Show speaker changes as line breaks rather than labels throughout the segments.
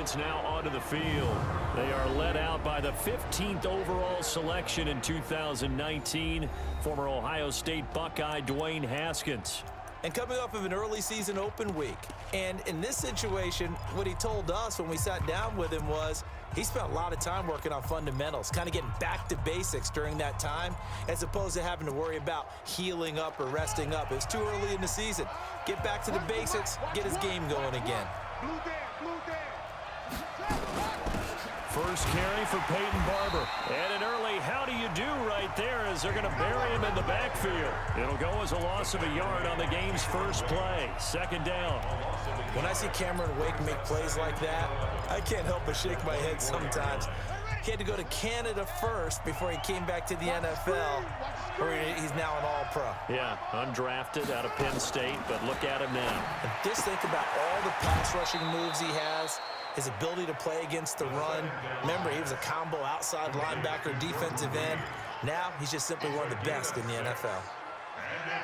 offense now onto the field. They are led out by the 15th overall selection in 2019, former Ohio State Buckeye Dwayne Haskins.
And coming off of an early season open week. And in this situation, what he told us when we sat down with him was he spent a lot of time working on fundamentals, kind of getting back to basics during that time, as opposed to having to worry about healing up or resting up. It was too early in the season. Get back to the basics, get his game going again.
First carry for Peyton Barber. And an early how do you do right there as they're going to bury him in the backfield. It'll go as a loss of a yard on the game's first play. Second down.
When I see Cameron Wake make plays like that, I can't help but shake my head sometimes. He had to go to Canada first before he came back to the NFL, where he's now an all-pro.
Yeah, undrafted out of Penn State, but look at him now.
And just think about all the pass rushing moves he has, his ability to play against the run. Remember, he was a combo outside linebacker, defensive end. Now he's just simply one of the best in the NFL.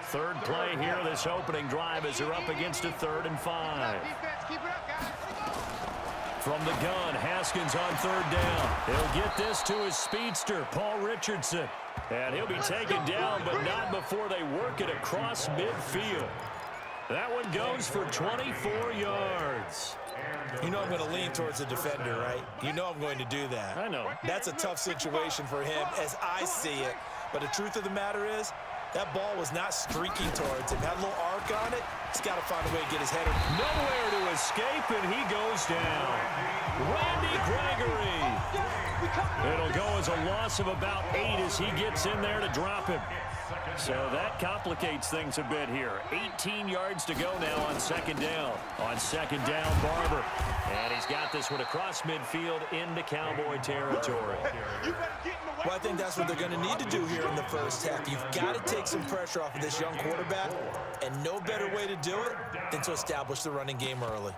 Third play here, this opening drive as they're up against a 3rd and 5. From the gun, Haskins on 3rd down. He'll get this to his speedster, Paul Richardson. And he'll be taken down, but not before they work it across midfield. That one goes for 24 yards.
You know I'm going to lean towards the defender, right? You know I'm going to do that.
I know.
That's a tough situation for him as I see it. But the truth of the matter is, that ball was not streaking towards him. Had a little arc on it. He's got to find a way to get his header.
Nowhere to escape, and he goes down. Randy Gregory. It'll go as a loss of about 8 as he gets in there to drop him. So that complicates things a bit here. 18 yards to go now on 2nd down. On 2nd down, Barber. And he's got this one across midfield into Cowboy territory.
Well, I think that's what they're going to need to do here in the first half. You've got to take some pressure off of this young quarterback, and no better way to do it than to establish the running game early.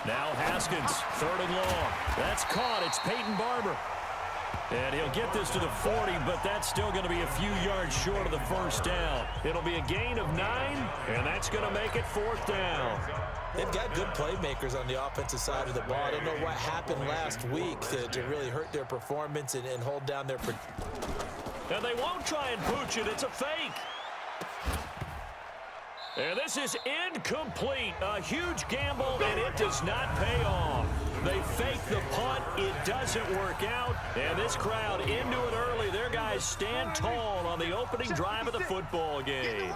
Now Haskins, 3rd and long. That's caught. It's Peyton Barber. And he'll get this to the 40, but that's still going to be a few yards short of the first down. It'll be a gain of 9, and that's going to make it 4th down.
They've got good playmakers on the offensive side of the ball. I don't know what happened last week to really hurt their performance and hold down their...
And they won't try and pooch it. It's a fake. And this is incomplete. A huge gamble, and it does not pay off. They fake the punt. It doesn't work out. And this crowd into it early. Their guys stand tall on the opening drive of the football game.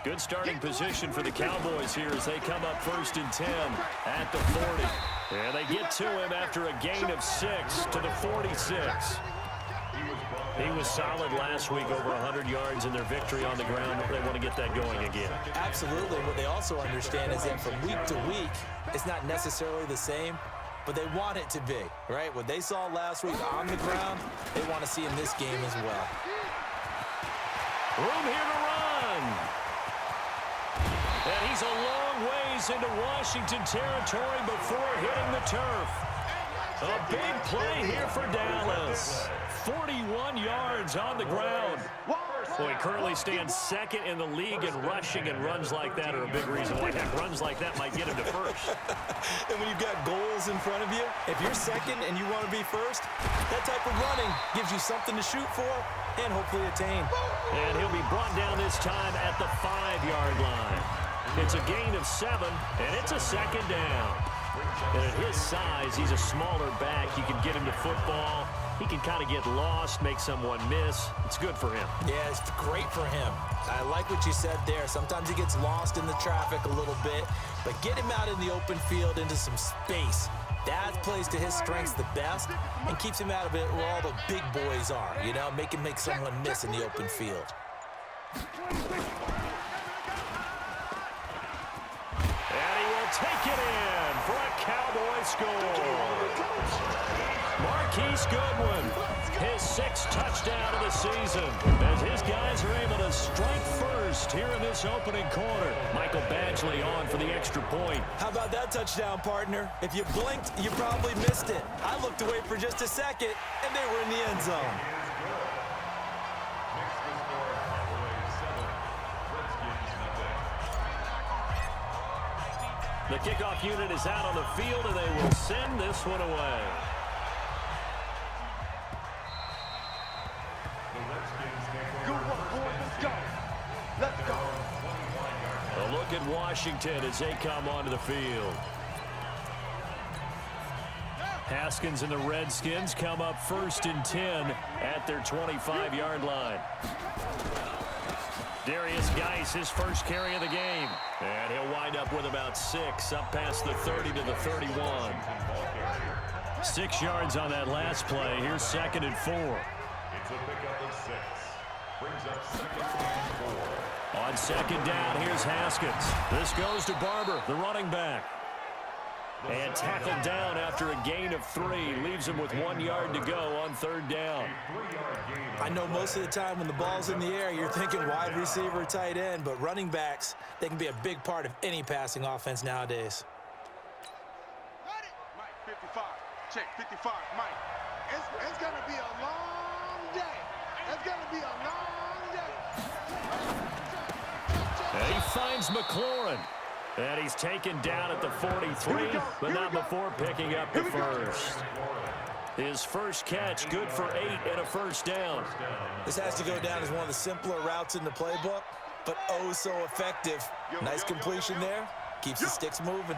Good starting position for the Cowboys here as they come up 1st and 10 at the 40. And they get to him after a gain of 6 to the 46. He was solid last week, over 100 yards in their victory on the ground. They want to get that going again.
Absolutely. What they also understand is that from week to week, it's not necessarily the same, but they want it to be, right? What they saw last week on the ground, they want to see in this game as well.
Room here to run. And he's a long ways into Washington territory before hitting the turf. A big play here for Dallas. 41 yards on the ground. Well, he currently stands 2nd in the league in rushing, and runs like that are a big reason why. Heck, runs like that might get him to 1st.
And when you've got goals in front of you, if you're 2nd and you want to be 1st, that type of running gives you something to shoot for and hopefully attain.
And he'll be brought down this time at the 5-yard line. It's a gain of 7, and it's a 2nd down. And at his size, he's a smaller back. You can get him to football. He can kind of get lost, make someone miss. It's good for him.
Yeah, it's great for him. I like what you said there. Sometimes he gets lost in the traffic a little bit, but get him out in the open field into some space. That plays to his strengths the best and keeps him out of it where all the big boys are, you know, make someone miss in the open field.
And he will take it in for a Cowboy score. Marquise Goodwin. his 6th touchdown of the season, as his guys are able to strike first here in this opening quarter. Michael Badgley on for the extra point.
How about that touchdown, partner? If you blinked, you probably missed it. I looked away for just a second, and they were in the end zone.
The kickoff unit is out on the field, and they will send this one away.
Let's go.
A look at Washington as they come onto the field. Haskins and the Redskins come up 1st and 10 at their 25-yard line. Darius Geis, his first carry of the game. And he'll wind up with about 6, up past the 30 to the 31. 6 yards on that last play. Here's 2nd and 4.
It's a pickup of 6. Brings up 2nd and 4.
On 2nd down, here's Haskins. This goes to Barber, the running back. And tackled down after a gain of 3. Leaves him with 1 yard to go on 3rd down.
I know most of the time when the ball's in the air, you're thinking wide receiver, tight end, but running backs, they can be a big part of any passing offense nowadays.
Mike, 55. Check, 55. Mike. It's going to be a long day. It's going to be a long day.
And he finds McLaurin. And he's taken down at the 43, but not before picking up the first. His first catch, good for 8 and a 1st down.
This has to go down as one of the simpler routes in the playbook, but oh so effective. Nice completion there. Keeps the sticks moving.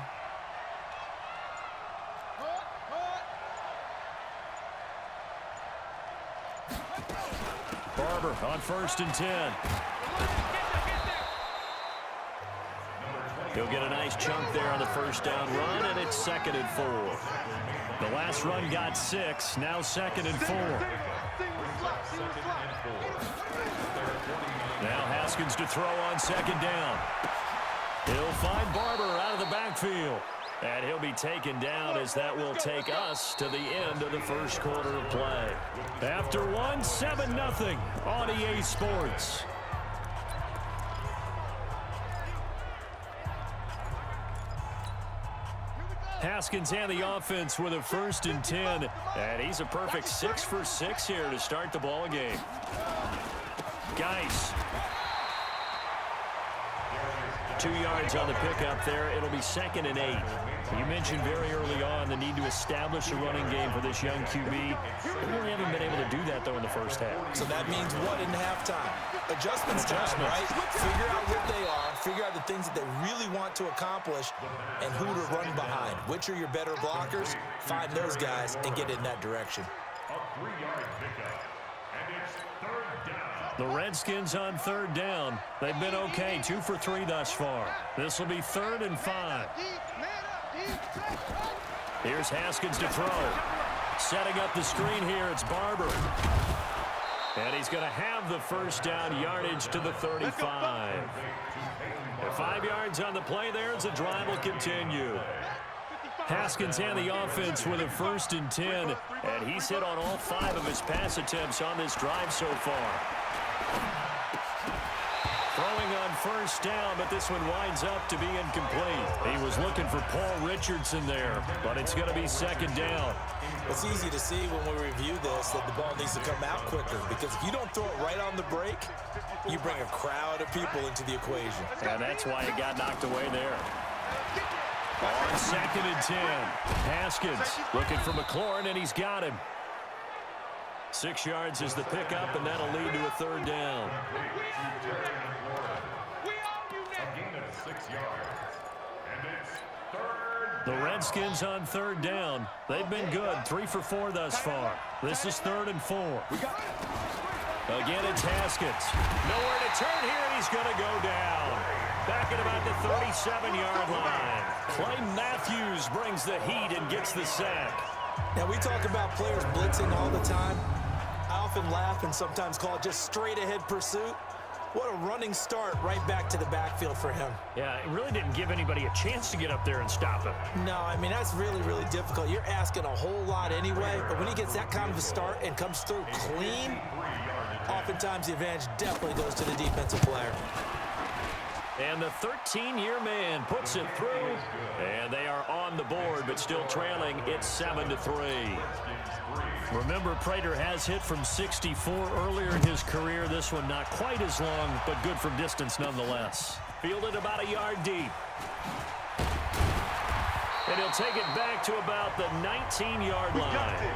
Barber on 1st and 10. He'll get a nice chunk there on the 1st down run, and it's 2nd and 4. The last run got 6, now 2nd and 4. Now Haskins to throw on 2nd down. He'll find Barber out of the backfield. And he'll be taken down as that will take us to the end of the 1st quarter of play. After one, 7-0 on EA Sports. Haskins and the offense with a 1st and 10. And he's a perfect 6 for 6 here to start the ball game. Geis. 2 yards on the pickup there. It'll be 2nd and 8. You mentioned very early on the need to establish a running game for this young QB. They really haven't been able to do that, though, in the 1st half.
So that means what in halftime? Adjustments time, right? Figure out what they are, figure out the things that they really want to accomplish, and who to run behind. Which are your better blockers? Find those guys and get in that direction.
A 3-yard pickup. And it's 3rd down.
The Redskins on 3rd down. They've been okay, 2 for 3 thus far. This will be 3rd and 5. Here's Haskins to throw. Setting up the screen here, it's Barber. And he's going to have the 1st down yardage to the 35. And 5 yards on the play there as the drive will continue. Haskins and the offense with a 1st and 10. And he's hit on all 5 of his pass attempts on this drive so far. Throwing on 1st down, but this one winds up to be incomplete. He was looking for Paul Richardson there, but it's going to be 2nd down.
It's easy to see when we review this that the ball needs to come out quicker, because if you don't throw it right on the break, you bring a crowd of people into the equation.
And that's why it got knocked away there. On 2nd and 10, Haskins looking for McLaurin, and he's got him. 6 yards is the pickup, and that'll lead to a 3rd down.
A gain of 6 yards. And it's 3rd.
The Redskins on 3rd down. They've been good, 3 for 4 thus far. This is 3rd and 4. Again, it's Haskins. Nowhere to turn here, and he's going to go down. Back at about the 37-yard line. Clay Matthews brings the heat and gets the sack.
Now, we talk about players blitzing all the time. I often laugh and sometimes call it just straight-ahead pursuit. What a running start right back to the backfield for him.
Yeah, it really didn't give anybody a chance to get up there and stop him.
No, I mean, that's really, really difficult. You're asking a whole lot anyway, but when he gets that kind of a start and comes through clean, oftentimes the advantage definitely goes to the defensive player.
And the 13-year man puts it through, and they are on the board, but still trailing. It's 7-3. Remember, Prater has hit from 64 earlier in his career. This one not quite as long, but good from distance nonetheless. Fielded about a yard deep. And he'll take it back to about the 19-yard line.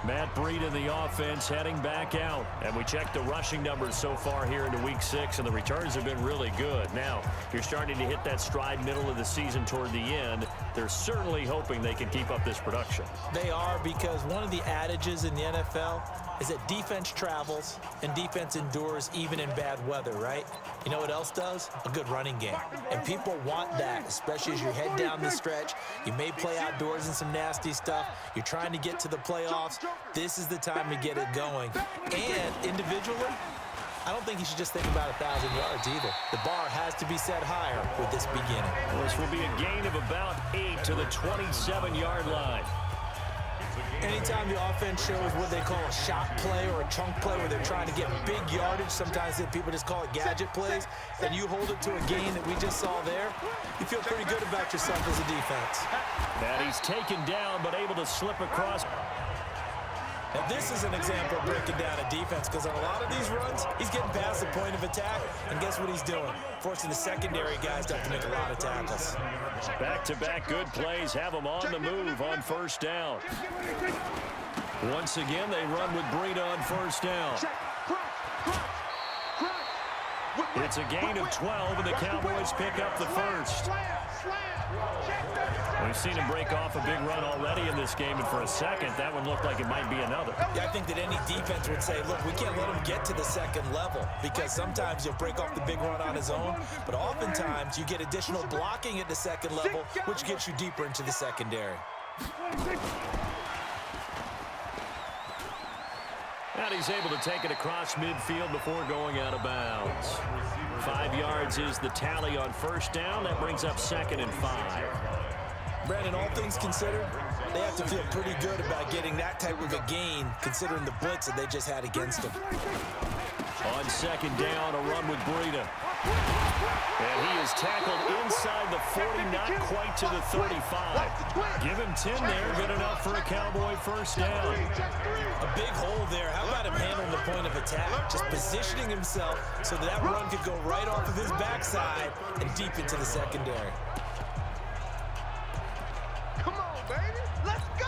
Matt Breed in the offense heading back out. And we check the rushing numbers so far here into Week 6, and the returns have been really good. Now, you're starting to hit that stride middle of the season toward the end. They're certainly hoping they can keep up this production.
They are, because one of the adages in the NFL is that defense travels and defense endures even in bad weather, right? You know what else does? A good running game. And people want that, especially as you head down the stretch. You may play outdoors in some nasty stuff. You're trying to get to the playoffs. This is the time to get it going. And individually, I don't think you should just think about 1,000 yards either. The bar has to be set higher with this beginning.
Well, this will be a gain of about 8 to the 27-yard line.
Anytime the offense shows what they call a shot play or a chunk play where they're trying to get big yardage, sometimes people just call it gadget plays, and you hold it to a gain that we just saw there, you feel pretty good about yourself as a defense.
And he's taken down but able to slip across.
Now, this is an example of breaking down a defense, because on a lot of these runs, he's getting past the point of attack, and guess what he's doing? Forcing the secondary guys to have to make a lot of tackles.
Back-to-back good plays have them on the move on first down. Once again, they run with Breida on first down. It's a gain of 12, and the Cowboys pick up the first. We've seen him break off a big run already in this game, and for a second, that one looked like it might be another.
Yeah, I think that any defense would say, look, we can't let him get to the second level, because sometimes he'll break off the big run on his own, but oftentimes you get additional blocking at the second level, which gets you deeper into the secondary.
And he's able to take it across midfield before going out of bounds. 5 yards is the tally on first down. That brings up 2nd and 5.
Brandon, all things considered, they have to feel pretty good about getting that type of a gain, considering the blitz that they just had against them.
On 2nd down, a run with Breida. And he is tackled inside the 40, not quite to the 35. Give him 10 there, good enough for a Cowboy first down.
A big hole there. How about him handling the point of attack? Just positioning himself so that run could go right off of his backside and deep into the secondary.
Come on, baby. Let's go.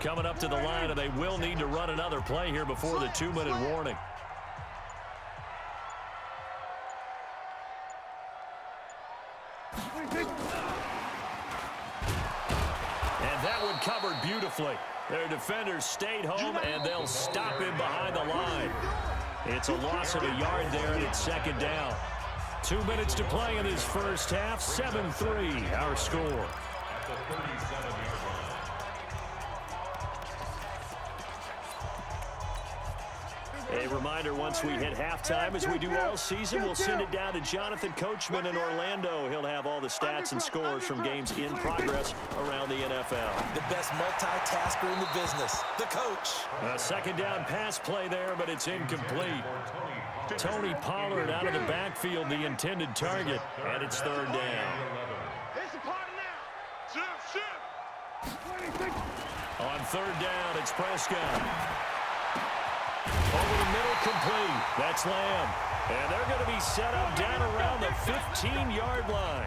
Coming up to the line, and they will need to run another play here before the 2-minute warning. And that one covered beautifully. Their defenders stayed home, and they'll stop him behind the line. It's a loss of a yard there, and it's 2nd down. 2 minutes to play in this first half. 7-3, our score. A reminder, once we hit halftime, as we do all season, we'll send it down to Jonathan Coachman in Orlando. He'll have all the stats and scores from games in progress around the NFL.
The best multitasker in the business, the coach.
A 2nd down pass play there, but it's incomplete. Tony Pollard out of the backfield, the intended target, and it's 3rd down.
It's a party now. Shift.
On 3rd down, it's Prescott. Over the middle, complete. That's Lamb. And they're going to be set up down around the 15-yard line.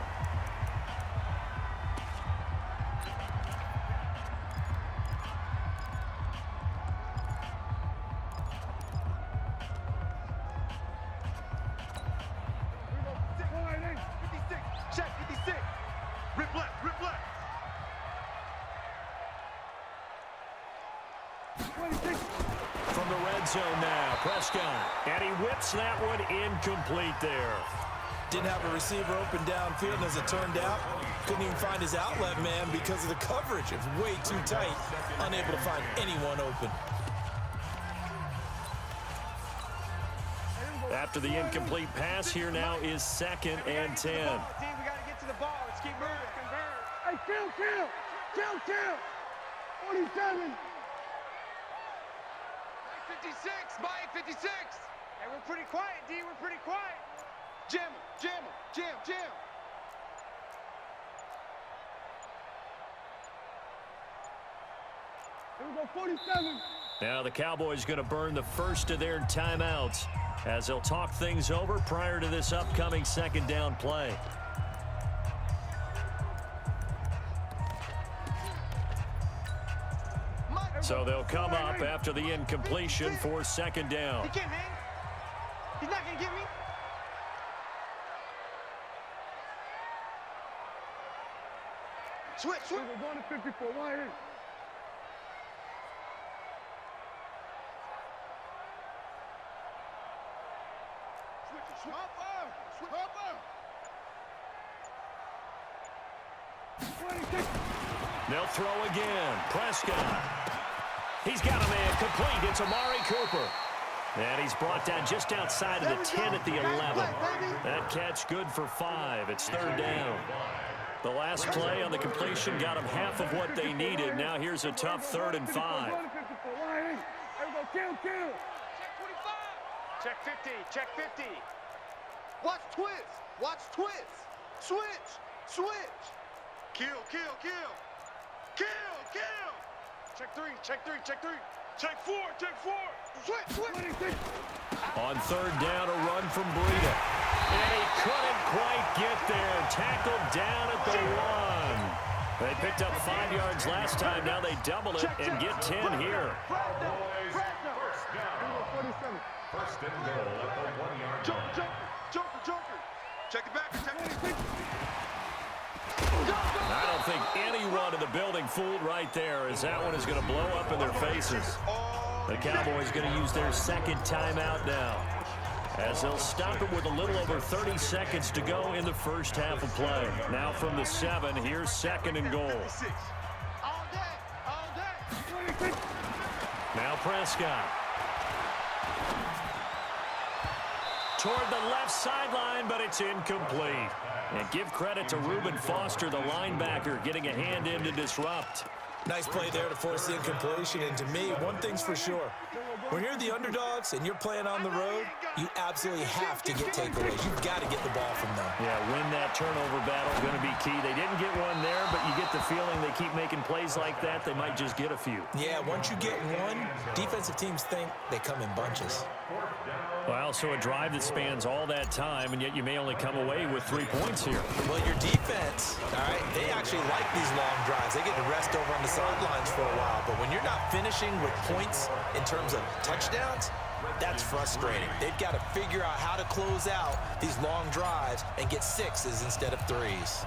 Check 56. Rip left, rip left.
From the red zone now, Prescott. And he whips that one incomplete there.
Didn't have a receiver open downfield, and as it turned out, couldn't even find his outlet man because of the coverage. It was way too tight, unable to find anyone open.
After the incomplete pass, here now is 2nd and 10.
We got to get to the ball. Let's keep moving. Hey, kill. 47. 56, Mike, 56. Hey, we're pretty quiet, D. We're pretty quiet. Jam. Here we go, 47.
Now the Cowboys going to burn the first of their timeouts as they'll talk things over prior to this upcoming 2nd down play. So they'll come up after the incompletion for 2nd down.
He can't hang. He's not going to get me. Switch. We're going to 54. Why here?
They'll throw again. Prescott. He's got a man complete. It's Amari Cooper. And he's brought down just outside of the 10 at the 11. That catch good for 5. It's 3rd down. The last play on the completion got them half of what they needed. Now here's a tough 3rd and 5.
Check 50. Check 50. Watch twist. Switch. Kill. Check 3. Check 4. Switch.
On 3rd down, a run from Breida. And he couldn't quite get there. Tackled down at the 1. They picked up 5 yards last time. Now they double it and get 10 here.
First and goal at the 1-yard line.
Joker. Check it back.
I don't think anyone in the building fooled right there, as that one is going to blow up in their faces. The Cowboys going to use their 2nd timeout now, as they'll stop it with a little over 30 seconds to go in the first half of play. Now from the 7, here's 2nd and goal.
All day.
Now Prescott. Toward the left sideline, but it's incomplete. And give credit to Reuben Foster, the linebacker, getting a hand in to disrupt.
Nice play there to force the incompletion. And to me, one thing's for sure. When you're the underdogs and you're playing on the road, you absolutely have to get takeaways. You've got to get the ball from them.
Yeah, win that turnover battle, going to be key. They didn't get one there, but you get the feeling they keep making plays like that, they might just get a few.
Yeah, once you get one, defensive teams think they come in bunches.
Well, so a drive that spans all that time, and yet you may only come away with 3 points here.
Well, your defense, all right, they actually like these long drives. They get to rest over on the sidelines for a while. But when you're not finishing with points in terms of touchdowns, that's frustrating. They've got to figure out how to close out these long drives and get 6s instead of 3s.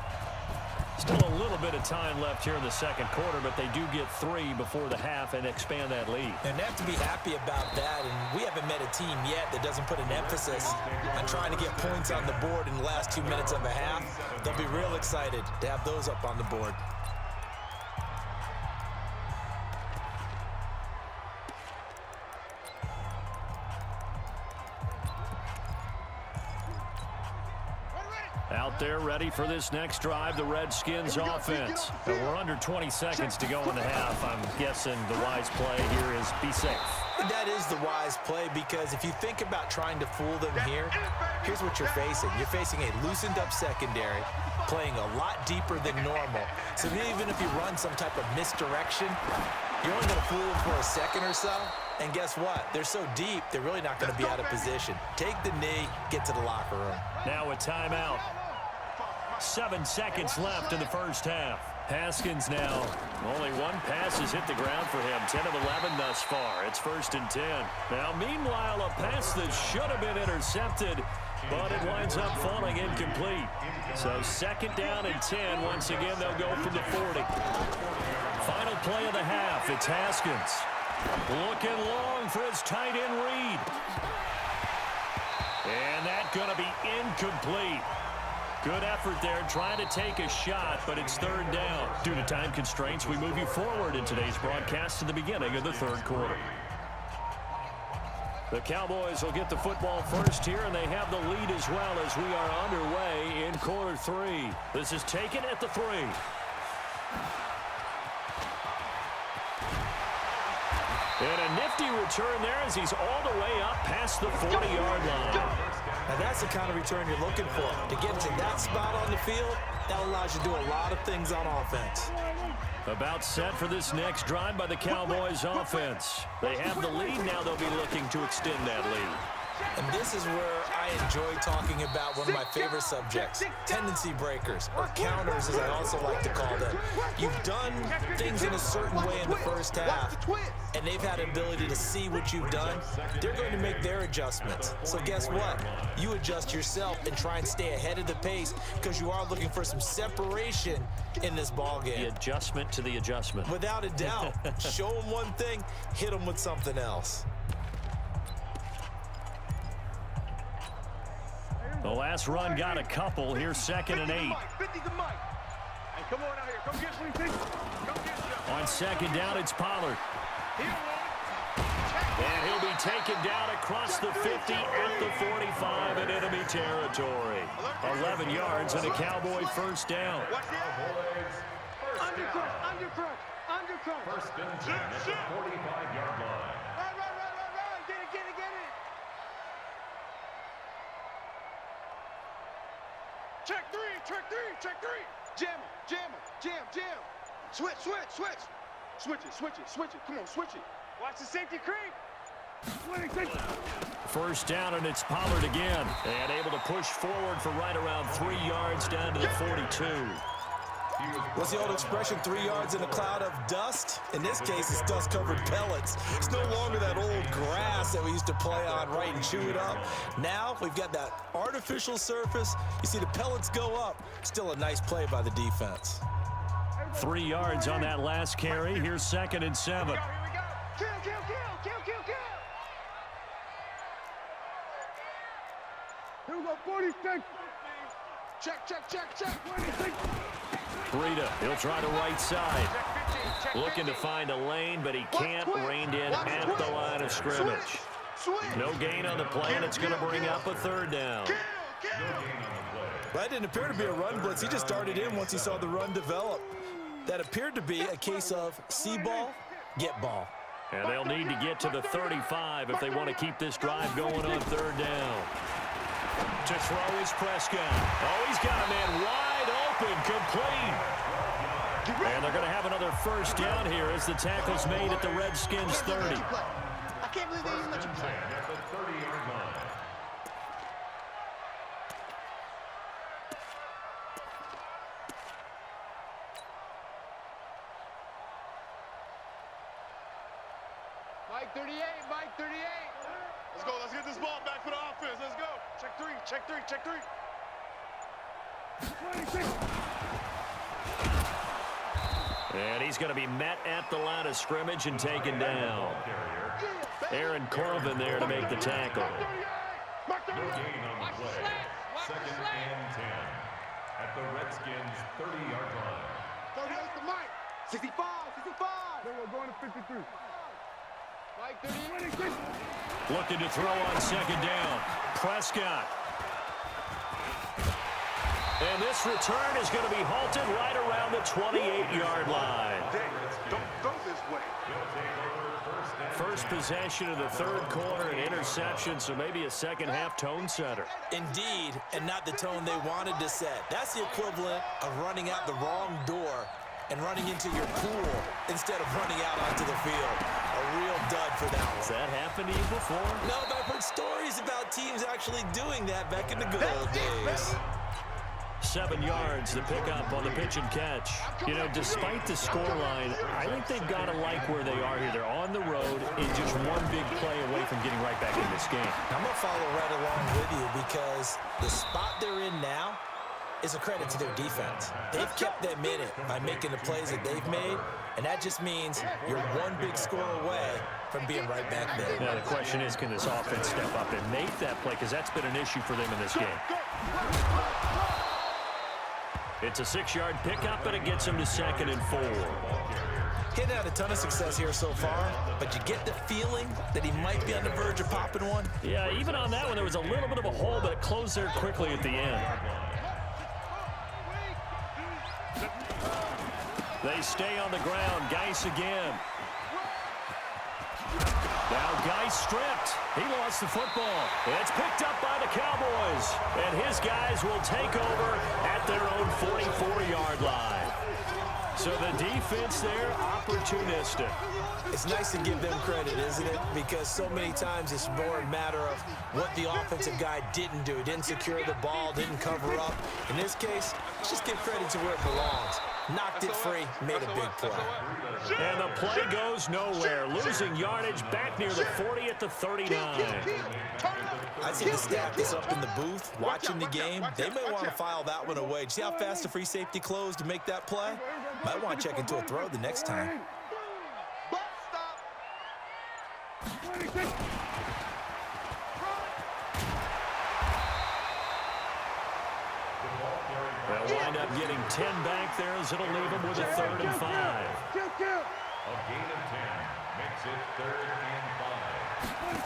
Still a little bit of time left here in the 2nd quarter, but they do get 3 before the half and expand that lead.
And they have to be happy about that, and we haven't met a team yet that doesn't put an emphasis on trying to get points on the board in the last 2 minutes of a half. They'll be real excited to have those up on the board.
Out there ready for this next drive, the Redskins offense. But we're under 20 seconds to go in the half. I'm guessing the wise play here is be safe.
That is the wise play, because if you think about trying to fool them here, here's what you're facing. You're facing a loosened up secondary, playing a lot deeper than normal. So even if you run some type of misdirection, you're only going to fool them for a second or so. And guess what? They're so deep, they're really not going to be out of position. Take the knee, get to the locker room.
Now a timeout. 7 seconds left in the first half. Haskins now. Only one pass has hit the ground for him. 10 of 11 thus far. It's 1st and 10. Now, meanwhile, a pass that should have been intercepted, but it winds up falling incomplete. So 2nd down and 10. Once again, they'll go from the 40. Final play of the half. It's Haskins. Looking long for his tight end Reed. And that's going to be incomplete. Good effort there, trying to take a shot, but it's third down. Due to time constraints, we move you forward in today's broadcast to the beginning of the third quarter. The Cowboys will get the football first here, and they have the lead as well as we are underway in quarter three. This is taken at the 3. And a nifty return there as he's all the way up past the 40-yard line.
Now that's the kind of return you're looking for. To get to that spot on the field, that allows you to do a lot of things on offense.
About set for this next drive by the Cowboys offense. They have the lead. Now they'll be looking to extend that lead.
And this is where I enjoy talking about one of my favorite subjects, tendency breakers, or counters as I also like to call them. You've done things in a certain way in the first half, and they've had an ability to see what you've done. They're going to make their adjustments. So guess what? You adjust yourself and try and stay ahead of the pace because you are looking for some separation in this ball game.
The adjustment to the adjustment.
Without a doubt. Show them one thing, hit them with something else.
The last run got a couple. Here's 2nd and 8. On 2nd down, it's Pollard. And he'll be taken down across the 50 at the 45 in enemy territory. 11 yards and a Cowboy first down.
Undercut. First and 10 at the 45-yard line.
Check three. Jam. Switch it. Come on, switch it. Watch the safety creep.
First down, and it's Pollard again. And able to push forward for right around 3 yards down to the 42.
What's the old expression, 3 yards in a cloud of dust? In this case, it's dust-covered pellets. It's no longer that old grass that we used to play on, right, and chew it up. Now, we've got that artificial surface. You see the pellets go up. Still a nice play by the defense.
3 yards on that last carry. Here's 2nd and 7.
Here we go. Kill. Here we go, 46. Check. 26.
Breida, he'll try to right side. Looking to find a lane, but he can't. Reined in at the line of scrimmage. No gain on the play, and it's going to bring up a third down.
That didn't appear to be a run blitz. He just darted in once he saw the run develop. That appeared to be a case of see ball, get ball.
And they'll need to get to the 35 if they want to keep this drive going on third down. To throw is Prescott. Oh, he's got a man wide open, complete. And they're going to have another first down here as the tackle's made at the Redskins 30.
I can't believe they even let you play.
At the 30-yard line.
Mike 38. Let's go. Let's get this ball back for the offense. Let's go. Check three.
And he's going to be met at the line of scrimmage and taken down. Aaron Corbin there to make the tackle.
No gain on the play. 2nd and 10 at the Redskins 30-yard line.
38 to Mike. 65. Then we're going to 53. Mike 38.
Looking to throw on 2nd down. Prescott. And this return is going to be halted right around the 28-yard line.
Don't go this way.
First possession of the third quarter, an interception, so maybe a second-half tone setter.
Indeed, and not the tone they wanted to set. That's the equivalent of running out the wrong door and running into your pool instead of running out onto the field. A real dud for that one.
Has that happened to you before?
No, but I've heard stories about teams actually doing that back in the good old days.
7 yards, the pickup on the pitch and catch. You know, despite the scoreline, I think they've got to like where they are here. They're on the road and just one big play away from getting right back in this game.
I'm going to follow right along with you because the spot they're in now is a credit to their defense. They've kept them in it by making the plays that they've made, and that just means you're one big score away from being right back there.
Now, the question is, can this offense step up and make that play? Because that's been an issue for them in this game. It's a 6-yard pickup, and it gets him to 2nd and 4.
He hadn't had a ton of success here so far, but you get the feeling that he might be on the verge of popping one.
Yeah, even on that one, there was a little bit of a hole, but it closed there quickly at the end. They stay on the ground. Geis again. Now Geis stripped. He lost the football. It's picked up by the Cowboys. And his guys will take over at their own 44-yard line. So the defense there, opportunistic.
It's nice to give them credit, isn't it? Because so many times it's more a matter of what the offensive guy didn't do. He didn't secure the ball, didn't cover up. In this case, just give credit to where it belongs. Knocked it free, made a big play.
And the play goes nowhere. Losing yardage back near the 40 at the 39.
I see the staff is up in the booth watching the game. They may want to file that one away. See how fast the free safety closed to make that play? Might want to check into a throw the next time.
They'll wind up getting 10 back there as it'll leave them with a 3rd and 5.
A gain of 10 makes it 3rd and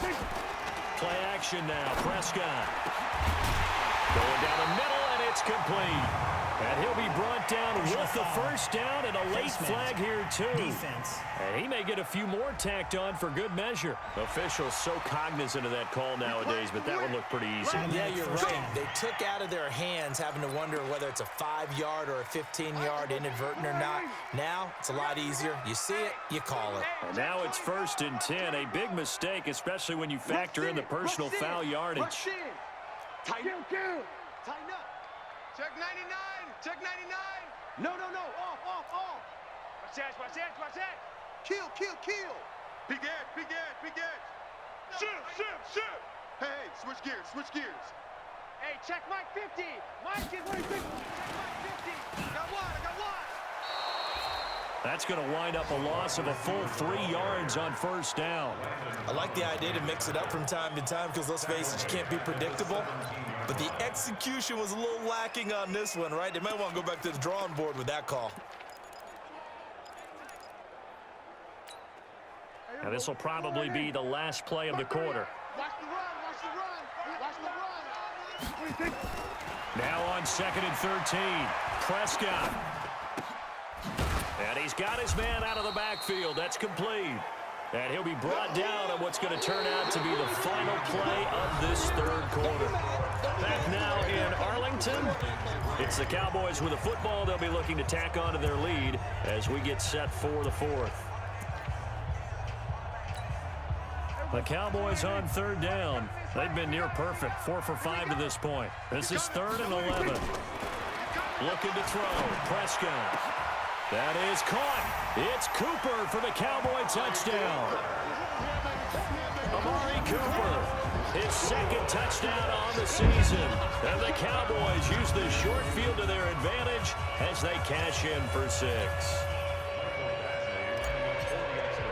5.
Play action now. Prescott. Going down the middle, and it's complete. And he'll be brought down with the first down and a late flag here, too.
Defense.
And he may get a few more tacked on for good measure. Officials so cognizant of that call nowadays, but that one looked pretty easy.
Yeah, you're right. They took out of their hands having to wonder whether it's a 5-yard or a 15-yard inadvertent or not. Now, it's a lot easier. You see it, you call it.
And now it's 1st and 10. A big mistake, especially when you factor in the personal foul yardage.
Tighten up. Check 99. Check 99. No. Off. Watch that. Kill. Big edge. Shoot. Hey, switch gears. Hey, check Mike 50. Mike is what he's doing. Check Mike 50. I got one.
That's going to wind up a loss of a full 3 yards on 1st down.
I like the idea to mix it up from time to time because, let's face it, you can't be predictable. But the execution was a little lacking on this one, right? They might want to go back to the drawing board with that call.
Now this will probably be the last play of the quarter.
Watch the run.
Now on 2nd and 13, Prescott. And he's got his man out of the backfield. That's complete. And he'll be brought down on what's going to turn out to be the final play of this 3rd quarter. Back now in Arlington, it's the Cowboys with the football. They'll be looking to tack on to their lead as we get set for the 4th. The Cowboys on 3rd down. They've been near perfect, 4 for 5 to this point. This is 3rd and 11. Looking to throw, Prescott. That is caught. It's Cooper for the Cowboy touchdown. Amari Cooper, his 2nd touchdown on the season. And the Cowboys use the short field to their advantage as they cash in for 6.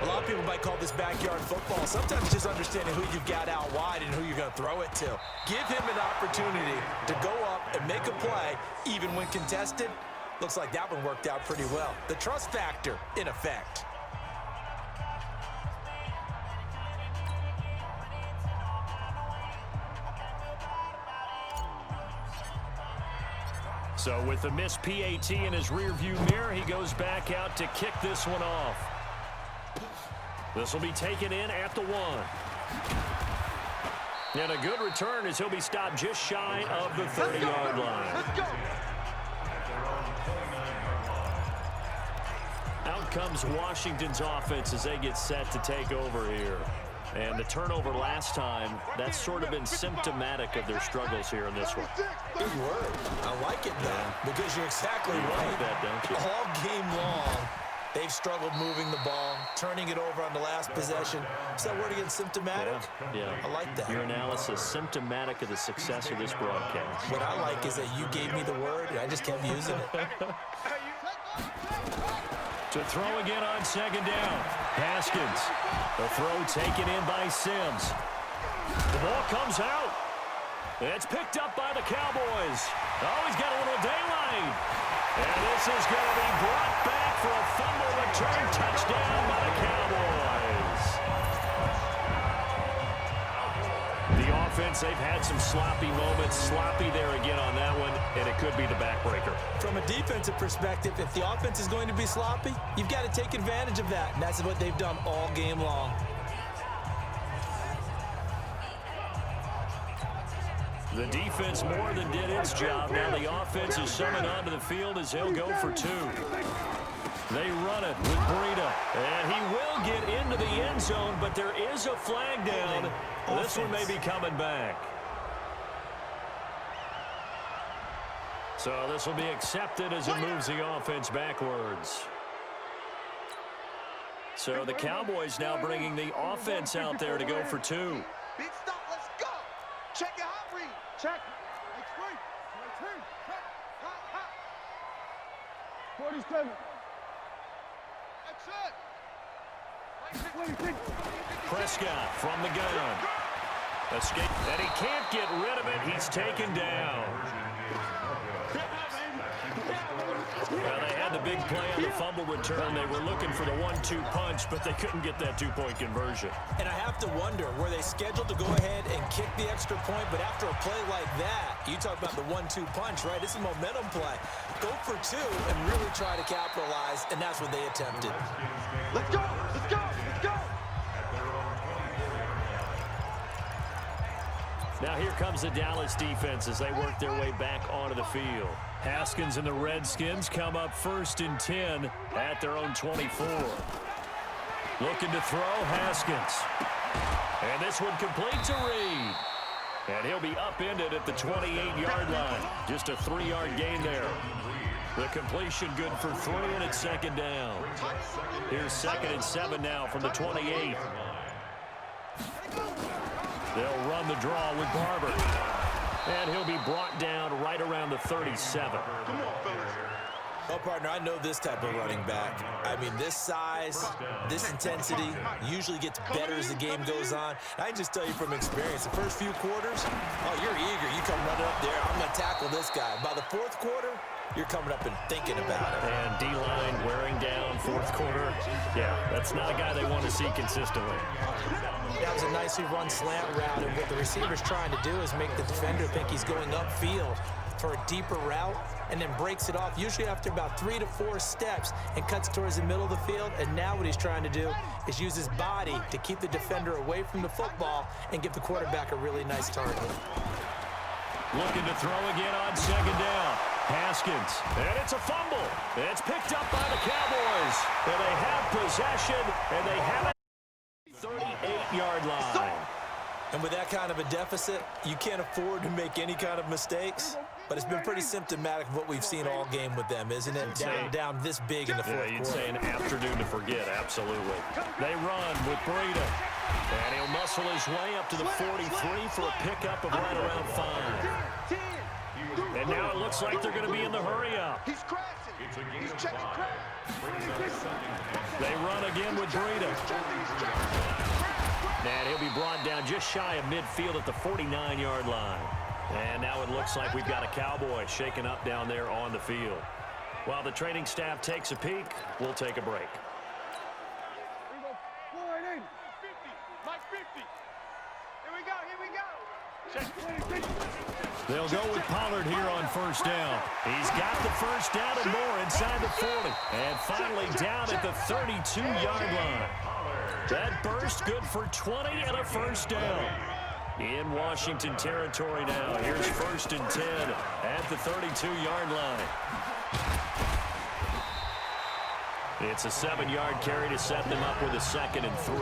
A lot of people might call this backyard football. Sometimes just understanding who you've got out wide and who you're going to throw it to. Give him an opportunity to go up and make a play, even when contested. Looks like that one worked out pretty well. The trust factor in effect.
So with the missed PAT in his rearview mirror, he goes back out to kick this one off. This will be taken in at the 1. And a good return as he'll be stopped just shy of the 30-yard line.
Let's go.
Out comes Washington's offense as they get set to take over here. And the turnover last time, that's sort of been symptomatic of their struggles here in this one.
Big word. I like it, though, because you're exactly right.
Like that, don't you?
All game long, they've struggled moving the ball, turning it over on the last possession. Is that word again, symptomatic?
Yeah.
I like that.
Your analysis, symptomatic of the success of this broadcast.
What I like is that you gave me the word, and I just kept using it.
To throw again on 2nd down. Haskins. The throw taken in by Sims. The ball comes out. It's picked up by the Cowboys. Oh, he's got a little daylight. And this is going to be brought back for a fumble return touchdown by the Cowboys. The offense, they've had some sloppy moments. Sloppy there again on that one, and it could be the backbreaker.
From a defensive perspective, if the offense is going to be sloppy, you've got to take advantage of that, and that's what they've done all game long.
The defense more than did its job. Now the offense is summoned onto the field as he'll go for two. They run it with Breida, and he will get into the end zone, but there is a flag down. This one may be coming back. So this will be accepted as it moves the offense backwards. So the Cowboys now bringing the offense out there to go for two.
Big stop, let's go. Check it out, read. Check. Hot. 47. That's it.
Prescott from the gun. Escape, and he can't get rid of it. He's taken down. Well, they had the big play on the fumble return. They were looking for the 1-2 punch, but they couldn't get that two-point conversion.
And I have to wonder, were they scheduled to go ahead and kick the extra point, but after a play like that, you talk about the 1-2 punch, right? It's a momentum play. Go for two and really try to capitalize, and that's what they attempted.
Let's go, let's go, let's go.
Now here comes the Dallas defense as they work their way back onto the field. Haskins and the Redskins come up 1st and 10 at their own 24. Looking to throw, Haskins. And this one completes a read. And he'll be upended at the 28-yard line. Just a 3-yard gain there. The completion good for 3, and it's 2nd down. Here's 2nd and 7 now from the 28. They'll run the draw with Barber. And he'll be brought down right around the 37.
Well, partner, I know this type of running back. I mean, this size, this intensity usually gets better as the game goes on. I can just tell you from experience, the first few quarters, oh, you're eager. You come running up there, I'm going to tackle this guy. By the 4th quarter, you're coming up and thinking about it.
And D-line wearing down 4th quarter. Yeah, that's not a guy they want to see consistently.
That was a nicely run slant route, and what the receiver's trying to do is make the defender think he's going upfield for a deeper route and then breaks it off, usually after about 3 to 4 steps, and cuts towards the middle of the field. And now what he's trying to do is use his body to keep the defender away from the football and give the quarterback a really nice target.
Looking to throw again on 2nd down. Haskins, and it's a fumble. It's picked up by the Cowboys. And they have possession, and they have it 38-yard line.
And with that kind of a deficit, you can't afford to make any kind of mistakes. But it's been pretty symptomatic of what we've seen all game with them, isn't it? Down this big in the 4th quarter.
You'd say an afternoon to forget, absolutely. They run with Breida. And he'll muscle his way up to the 43 for a pickup of right around 5. And now it looks like they're going to be in the hurry-up.
He's crashing. He's checking crash.
They run again with Breida. And he'll be brought down just shy of midfield at the 49-yard line. And now it looks like we've got a Cowboy shaken up down there on the field. While the training staff takes a peek, we'll take a break. They'll go with Pollard here on 1st down. He's got the 1st down and more inside the 40. And finally down at the 32-yard line. That burst good for 20 and a 1st down. In Washington territory now. Here's 1st and 10 at the 32-yard line. It's a 7-yard carry to set them up with a 2nd and 3.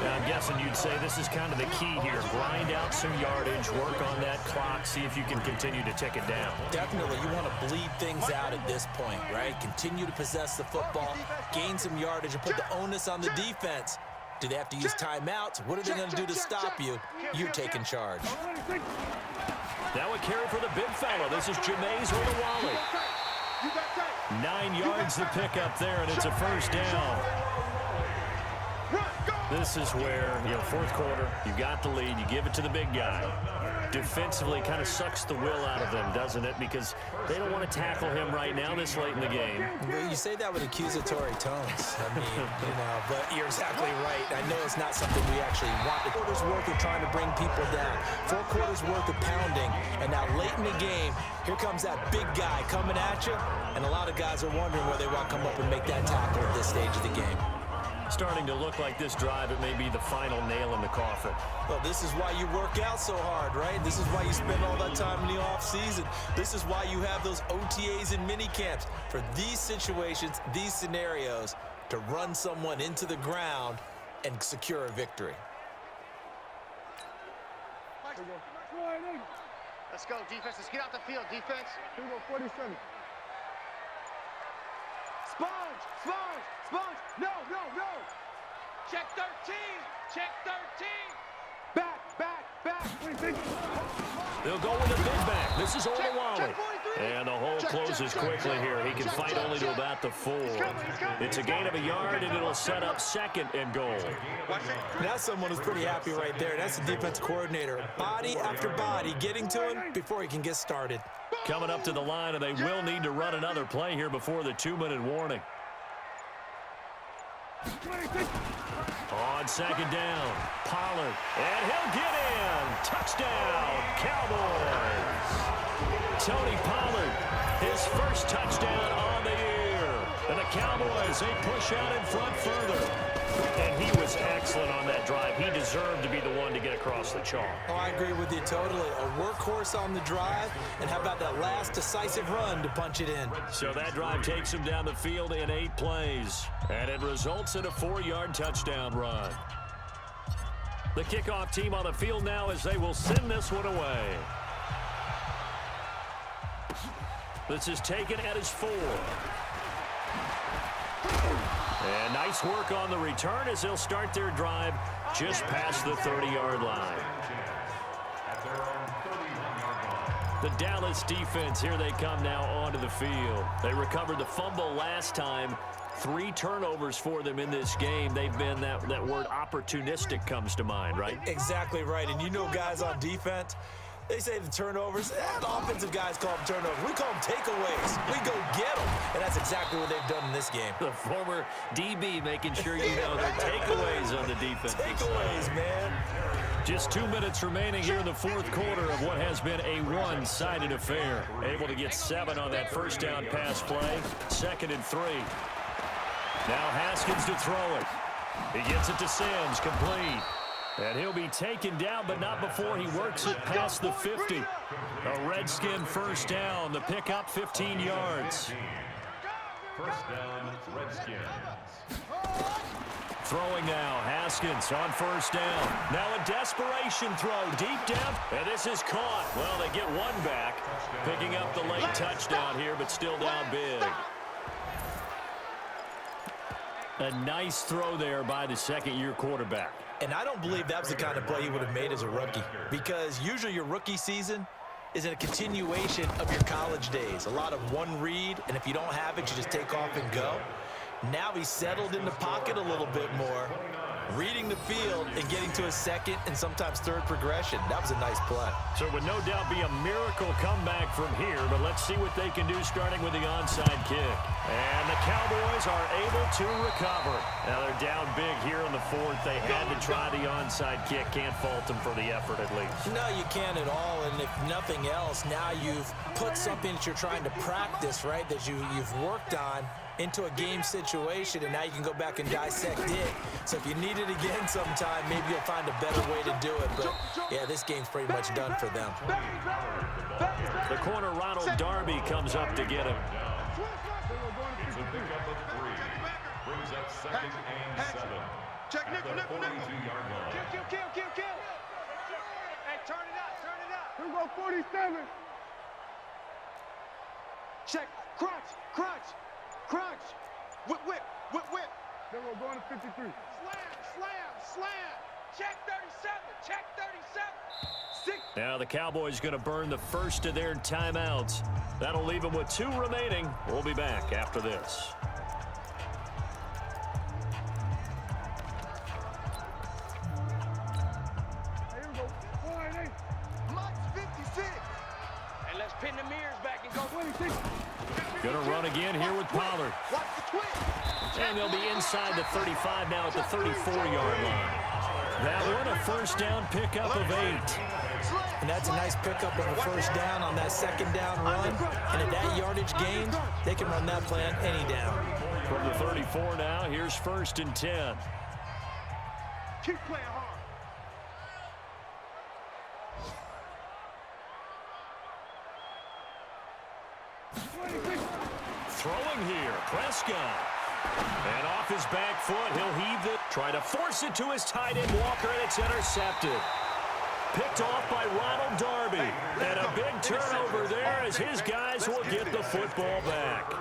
Now, I'm guessing you'd say this is kind of the key here. Grind out some yardage, work on that clock, see if you can continue to tick it down.
Definitely. You want to bleed things out at this point, right? Continue to possess the football, gain some yardage, and put the onus on the defense. Do they have to use timeouts? What are they going to do to stop you? You're taking charge.
Now a carry for the big fella. This is Jameis Olawale. 9 yards to pick up there, and it's a 1st down. This is where, 4th quarter, you got the lead, you give it to the big guy. defensively kind of sucks the will out of them, doesn't it? Because they don't want to tackle him right now this late in the game.
Well, you say that with accusatory tones. I mean, but you're exactly right. I know it's not something we actually want. 4 quarters worth of trying to bring people down. 4 quarters worth of pounding. And now late in the game, here comes that big guy coming at you. And a lot of guys are wondering whether they want to come up and make that tackle at this stage of the game.
Starting to look like this drive, it may be the final nail in the coffin.
Well, this is why you work out so hard, right? This is why you spend all that time in the offseason. This is why you have those OTAs and mini camps for these situations, these scenarios, to run someone into the ground and secure a victory.
Let's go, defense. Let's get out the field, defense. Here we go, 47. Sponge, sponge, sponge. No, no, no. Check 13. Check 13. Back, back, back.
They'll go with a big back. This is Olawale. And the hole closes quickly here. He can fight only to about the 4. It's a gain of a yard, and it'll set up 2nd and goal.
That's someone who's pretty happy right there. That's the defense coordinator. Body after body getting to him before he can get started.
Coming up to the line, and they will need to run another play here before the 2-minute warning. On 2nd down, Pollard, and he'll get in. Touchdown, Cowboys. Tony Pollard, his first touchdown on the year. And the Cowboys, they push out in front further. And he was excellent on that drive. He deserved to be the one to get across the chalk.
Oh, I agree with you totally. A workhorse on the drive, and how about that last decisive run to punch it in?
So that drive takes him down the field in 8 plays, and it results in a 4-yard touchdown run. The kickoff team on the field now as they will send this one away. This is taken at his 4. And nice work on the return as they'll start their drive just past the 30-yard line. The Dallas defense, here they come now onto the field. They recovered the fumble last time. 3 turnovers for them in this game. They've been, that word opportunistic comes to mind, right?
Exactly right. And you know guys on defense, they say the turnovers, the offensive guys call them turnovers. We call them takeaways. We go get them. And that's exactly what they've done in this game.
The former DB making sure you know they're takeaways on the defense.
Takeaways, man.
Just 2 minutes remaining here in the 4th quarter of what has been a one-sided affair. Able to get 7 on that first down pass play. 2nd and 3. Now Haskins to throw it. He gets it to Sims, complete. And he'll be taken down, but not before he works it past the 50. A Redskin first down. The pickup 15 yards.
First down, Redskins.
Throwing now, Haskins on first down. Now a desperation throw deep down, and this is caught. Well, they get 1 back, picking up the late touchdown here, but still down big. A nice throw there by the 2nd-year quarterback.
And I don't believe that was the kind of play he would have made as a rookie, because usually your rookie season is a continuation of your college days. A lot of one read, and if you don't have it, you just take off and go. Now he's settled in the pocket a little bit more, reading the field and getting to a 2nd and sometimes 3rd progression. That was a nice play.
So it would no doubt be a miracle comeback from here, but let's see what they can do starting with the onside kick. And the Cowboys are able to recover. Now they're down big here in the 4th. They had to try the onside kick. Can't fault them for the effort at least.
No, you can't at all, and if nothing else, now you've put something that you're trying to practice, right, that you've worked on into a game situation, and now you can go back and dissect it. So if you need it again sometime, maybe you'll find a better way to do it. But, yeah, this game's pretty much done for them.
The corner, Ronald Darby, comes up to get him.
It's a pickup of 3. Brings up 2nd and 7.
Check
At the 42-yard line.
Kill. Hey, turn it up. Here we go, 47. Check. Crunch. Whip. Then we're going to 53. Slam. Check 37.
Now the Cowboys going to burn the first of their timeouts. That'll leave them with 2 remaining. We'll be back after this.
Here we go. 4-8. spin the mirrors back and go 26.
Going to run again here with Pollard.
Watch the twist.
And they'll be inside the 35 now at the 34-yard line. That one a first down pickup of 8.
And that's a nice pickup of a first down on that second down run. And at that yardage gain, they can run that play on any down.
From the 34 now, here's 1st and 10.
Keep playing hard.
Throwing here, Prescott. And off his back foot, he'll heave it. Try to force it to his tight end, Walker, and it's intercepted. Picked off by Ronald Darby. And a big turnover there as his guys will get the football back.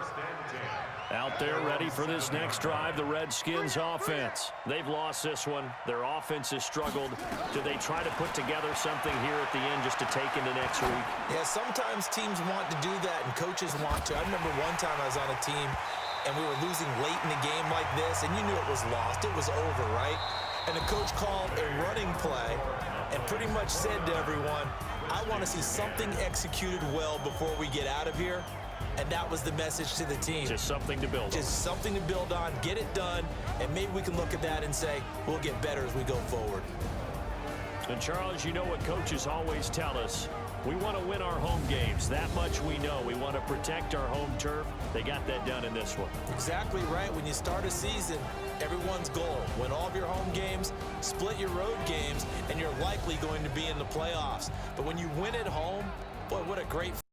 Out there ready for this next drive, the Redskins offense. They've lost this one. Their offense has struggled. Do they try to put together something here at the end just to take into next week?
Yeah, sometimes teams want to do that and coaches want to. I remember one time I was on a team and we were losing late in the game like this, and you knew it was lost. It was over, right? And the coach called a running play and pretty much said to everyone, I want to see something executed well before we get out of here. And that was the message to the team.
Just something to build on.
Just something to build on, get it done, and maybe we can look at that and say, we'll get better as we go forward.
And Charles, you know what coaches always tell us. We want to win our home games. That much we know. We want to protect our home turf. They got that done in this one.
Exactly right. When you start a season, everyone's goal, win all of your home games, split your road games, and you're likely going to be in the playoffs. But when you win at home, boy, what a great